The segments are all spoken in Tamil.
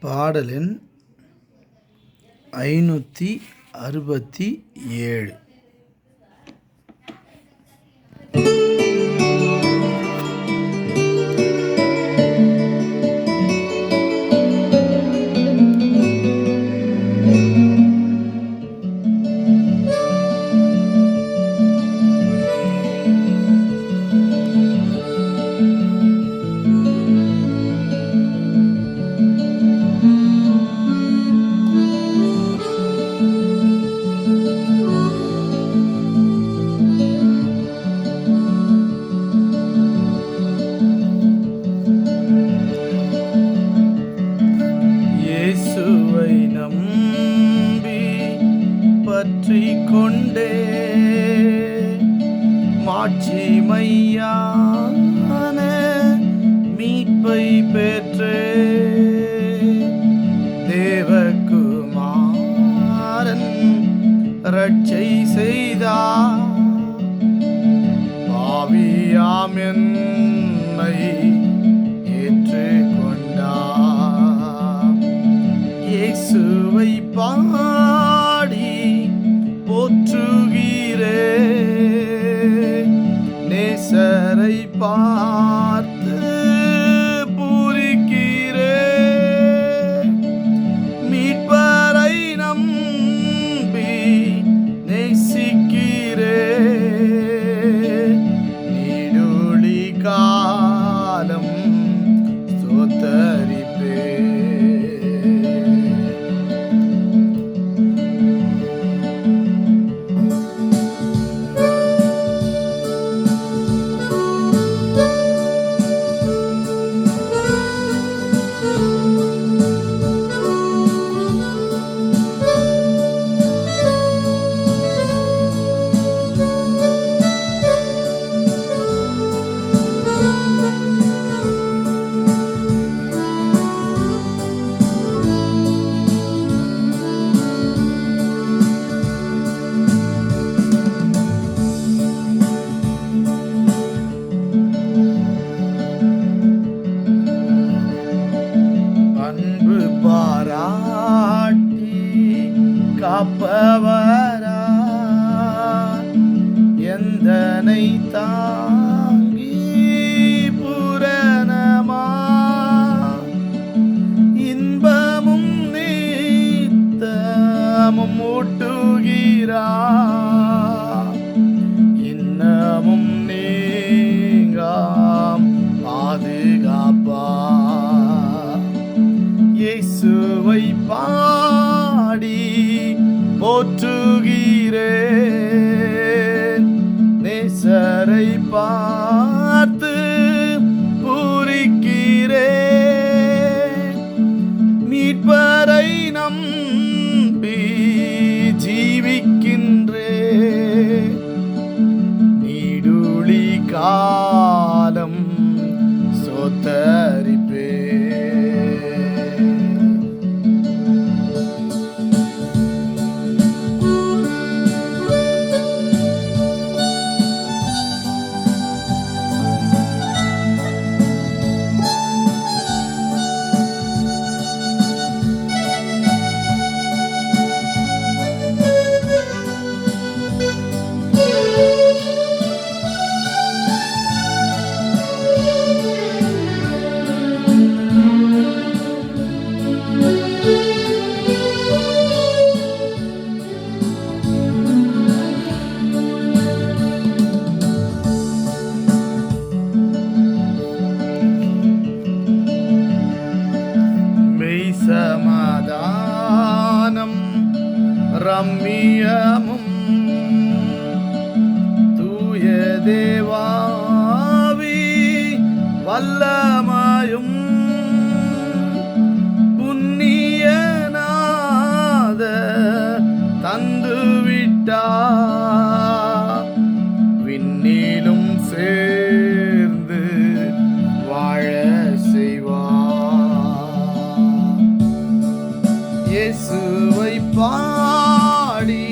பாடல் எண் 567. இயேசுவை நம்பி பற்றி கொண்டே மாட்சிமையான மீட்பை பெற்றே தேவகுமாரன் ரட்சை செய்தார். பாவியாம் என்னை ஏற்றுக்கொண்டார். இயேசுவை பாடி போற்றுகிறே, நேசரை பார்த்து பூரிக்கிறே, மீட்பரை நம்பி நேசிக்கிறே, நீடுழி காலம் ஸ்தோத்தரிப்பே. காப்பவரா எந்தனை தாங்கி பூரணமா இன்பமும் நீத்தமும் ஊட்டுகிறா, இன்னமும் நீங்காம் பாதுகாப்பா. இயேசுவை பாடி போற்றுகிறேன், நேசரை பார்த்து பூரிக்கிறேன், மீட்பரை நம்பி ஜீவிக்கின்றேன், நீடுழி காலம் ஸ்தோத்தரிப்பே. சமாதானம் ரம்மியமும் தூய தேவாவி வல்லமாயும் புண்ணியநாத தந்துவிட்டார், விண்ணிலும் சேர்ந்து வாழ செய்வார். இயேசுவை பாடி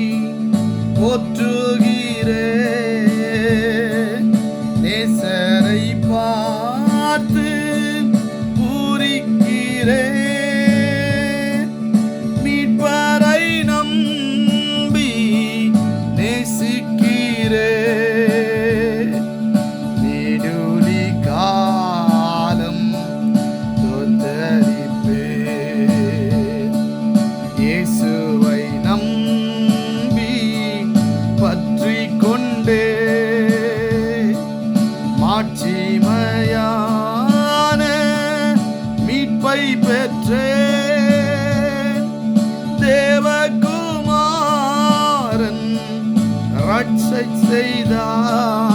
போற்றுகிறேன், நேசரை பார்த்து மாட்சிமையான மீட்பை பெற்றேன். தேவகுமாரன் ரட்சை செய்தார்.